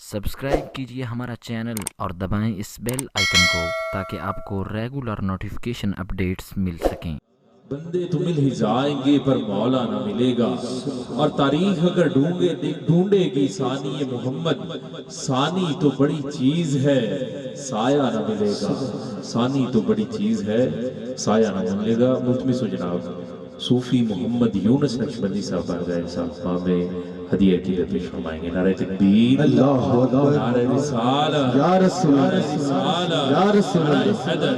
Subscribe कीजिए हमारा channel और दबाएं इस बेल आइकन को ताकि आपको रेगुलर नोटिफिकेशन अपडेट्स मिल सकें। बंदे तो मिल ही जाएंगे पर मौला ना मिलेगा, और तारीख अगर ढूंढेगी सानी ये मोहम्मद, सानी तो बड़ी चीज है साया ना मिलेगा। सानी तो बड़ी चीज है साया ना मिलेगा। मुल्तमिस हो जनाब सूफी मोहम्मद यूनुस नक्शबंदी साहब आ गए साहब में हदिया की पेश फरमाएंगे। नारे तकबीर, अल्लाहु अकबर, नारे रिसालत, या रसूल अल्लाह, या रसूल नारे हैदर।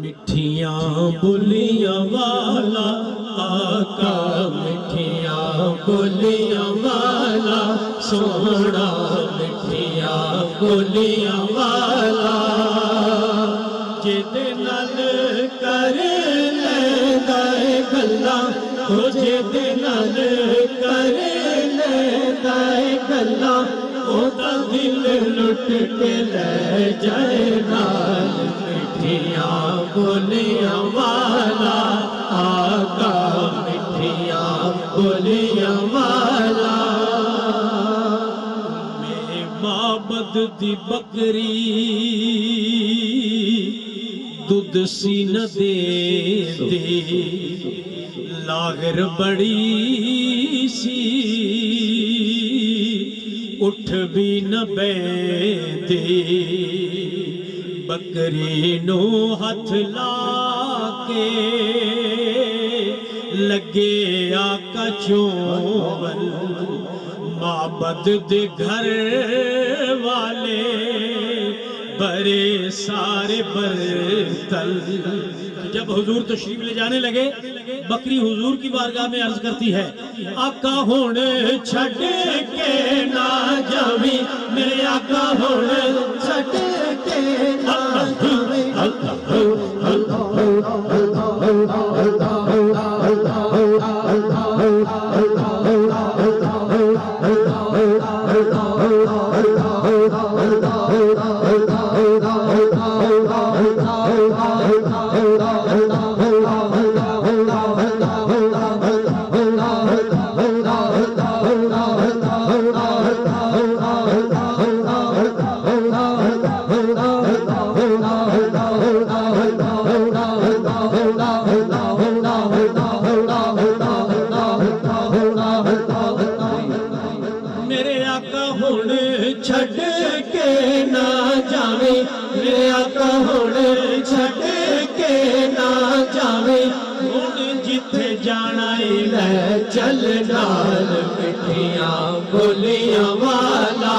मिठियां बोलियां वाला आका, मिठियां बोलियां वाला सोना, मिठियां बोलियां वाला जिदे नाल कर लैंदा है गल्लां, ओ जिदे नाल कर लैंदा है गल्लां, ओदा दिल लुट के ले जाए नाल। मिठियां बोलियां वाला आका, मिठियां बोलियां वाला मेरे माबद दी बकरी दुध सी न दे लागर बड़ी सी उठ भी न बैठे, बकरी नो हथ ला के लगे आका चोवल। माबद दे घर वाले बड़े सारे बर्तन। जब हुजूर तशरीफ ले जाने लगे, बकरी हुजूर की बारगाह में अर्ज करती है, आका हुण छड़ के ना जावी, मेरे आका हुण छड़ के ना जावी। मेरे आका हुण छड़ के ना जावे, मेरे आका हुण छड़ के ना जावे, हुण जिथे जाना ले चल नाल। मिठियां बोलियां वाला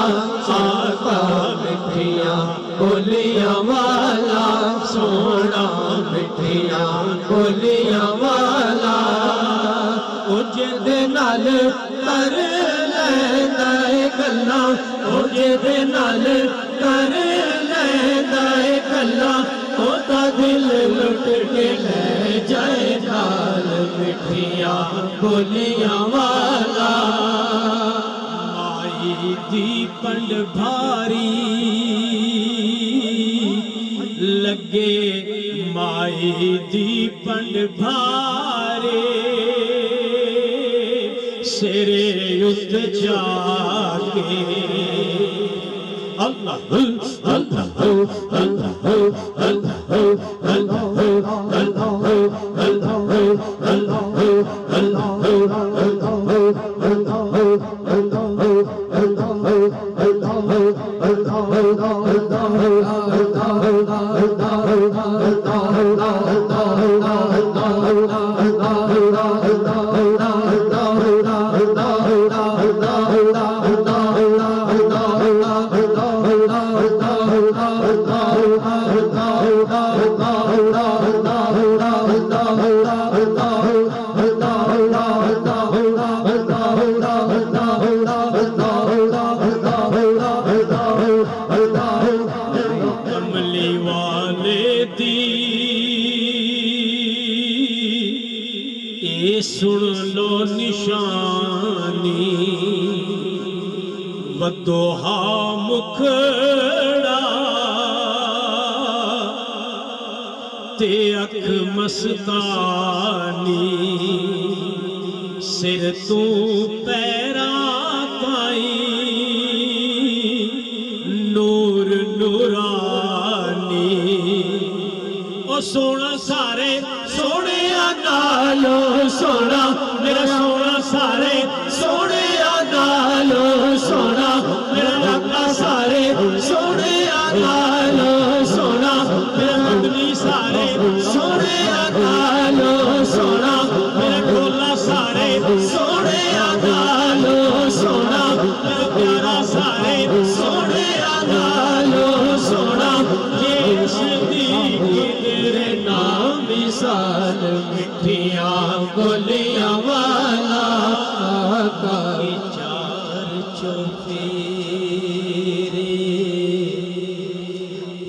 आका, मिठियां बोलियां वाला सोना, मिठियां बोलियां वाला ओ जिदे नाल कर लैंदा है गल्लां, ओ जिदे नाल कर लैंदा है गल्लां, ओदा दिल लुट के ले जाए नाल। मिठियां बोलियां वाला माई दी पंड भारी लगे, माई दी पंड भारे सिरे उत जाके। अल्लाह अल्लाह अल्लाह वदोहा मुखड़ा ते अख मस्तानी सिर तू पैरा ताई नूर नूरानी ओ सोना सारे सोने नालो सोना मेरा सोना सारे सोने नालो सोना मेरा रब्बा सारे सोने नालो सोना मेरा मदनी सारे सोने नालो सोना मेरा ढोला सारे सोने नालो सोना मेरा प्यारा सारे सोने नालो सोना ये सिद्दीकी तेरे नाम मिसाल मिठियां बोलियां वाला आका चार चौफेरे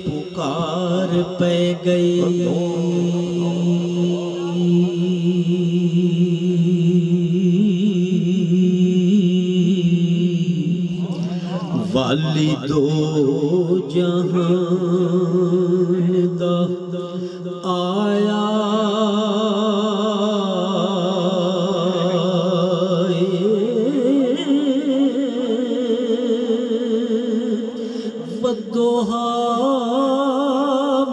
पुकार पे गई वाली दो जहान दा आया वदोहा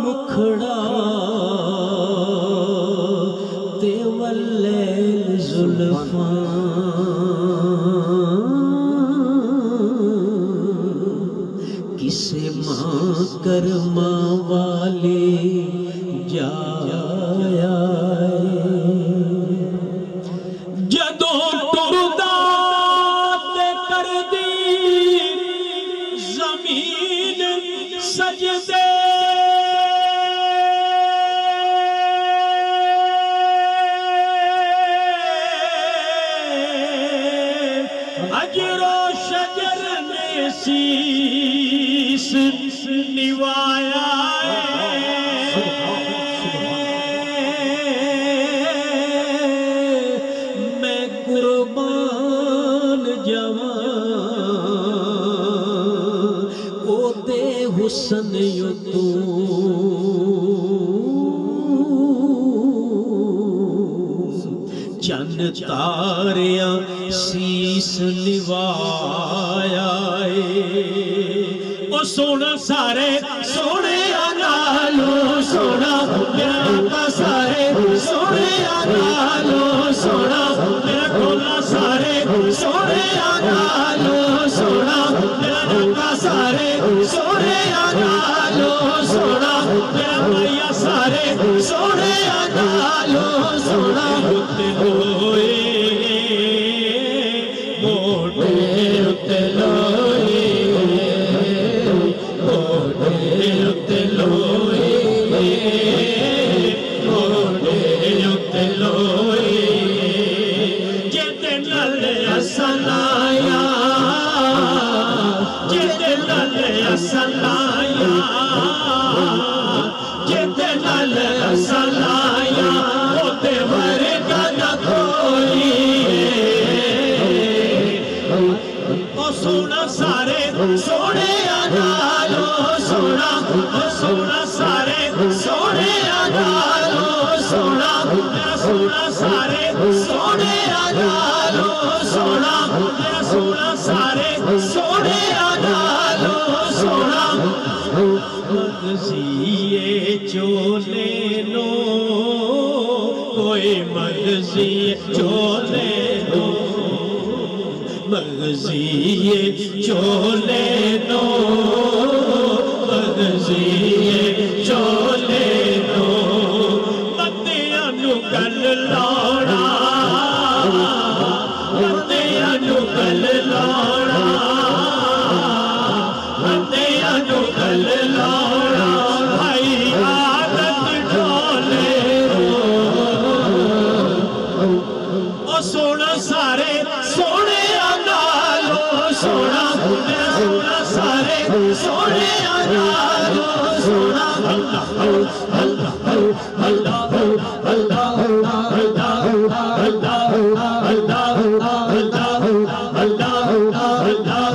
मुखड़ा ते वल्लैल जुल्फां किसे मां करमा वाले जाया जदों टुरदा ते कर दी जमीन सजदे अजरो शजर ने शीश निवाया मैं कुर्बान जवां ओदे हुस्न युतू चन तारियां शीस निवाया ओ सोना सारे सोने नालो सोना मेरा रब्बा सारे सोने नालो सोना मेरा ढोला सारे सोने नालो सोना मेरा रब्बा सारे सोने नालो सोना मेरा भैया सारे सोने नालो सोना होते लोए मोटे होते लोए मोटे होते लोए मोटे होते लोए जिते नल असलाया जिते नल असलाया जिते नल असलाया ओते वर्गा न कोई ओ सोना सारे सोने नालो सोना ओ सोना सारे सोने नालो सोना मेरा सोना सारे सोने नालो सोना मेरा सोना सारे सोने नालो सोना मगजिए चोले नो कोई मगजिए चोले नो मगजिए चोले नो मगजिए चोले नो बंदियां नु गल लाना बंदियां नु गल लाना बंदियां नु गल लाना भाई आदत ढोले ओ सोना सारे सोने नालो सोना मेरा सोना सारे सोने नालो सोना अल्लाह अल्लाह अल्लाह अल्लाह अल्लाह अल्लाह अल्लाह अल्लाह अल्लाह अल्लाह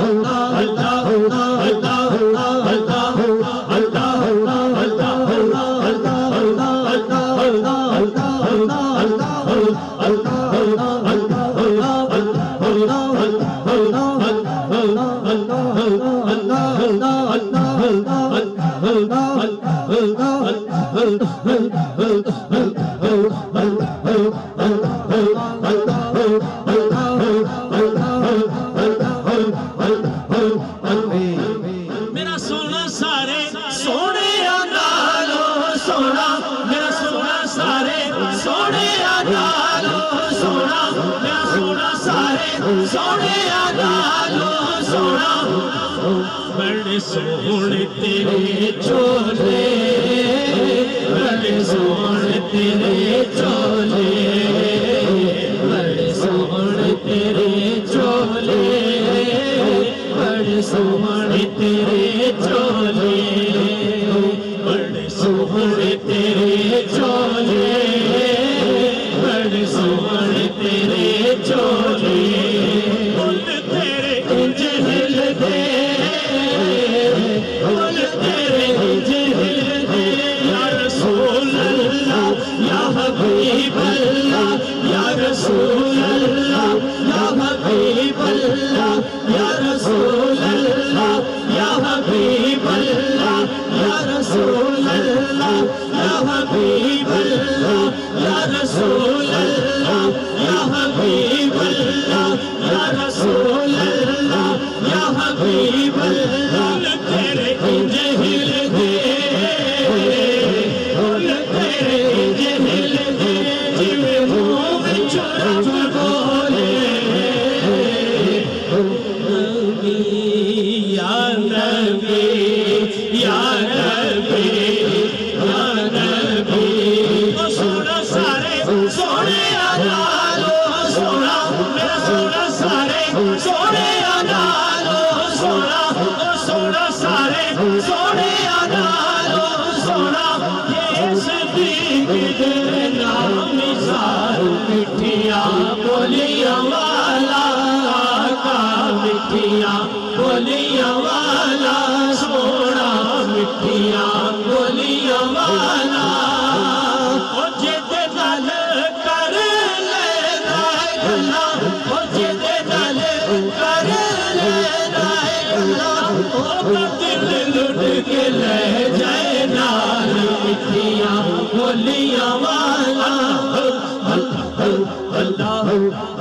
میرا سونا سارے سونے نالو سونا، میرا سونا سارے سونے نالو سونا، میرا سونا سارے سونے نالو سونا، بڑے سونے تیرے چولے، بڑے سونے تیرے چولے، بڑے سونے تیرے چولے، بڑے سونے تیرے چولے، بڑے سونے تیرے چولے، بڑے سونے تیرے چولے، بول تیرے انج ہلدے، بول تیرے انج ہلدے، یا رسول اللہ یا حبیب اللہ، یا رسول اللہ یا حبیب اللہ، یا رسول اللہ یا حبیب اللہ، یا رسول اللہ یا حبیب اللہ، یا رسول اللہ یا حبیب اللہ، یا رسول اللہ یا حبیب اللہ، تیرے انج ہلدے، تیرے انج ہلدے، جویں منہ وچ رب بولے، یا نبی یا نبی یا نبی، سونا سارے سونے نالو سونا، میرا سونا سارے سونے نالو سونا، سونا سارے سونے نالو سونا، یہ صدیق دے نام مثال، مٹھیاں بولیاں والا آقا، مٹھیاں بولیاں والا سونا، مٹھیاں بولیاں والا، او جدے نال کر لینا گلاں، او جدے نال کر لینا گلاں، او دل لٹ کے لے جائے نال، مٹھیاں بولیاں والا، اللہ اللہ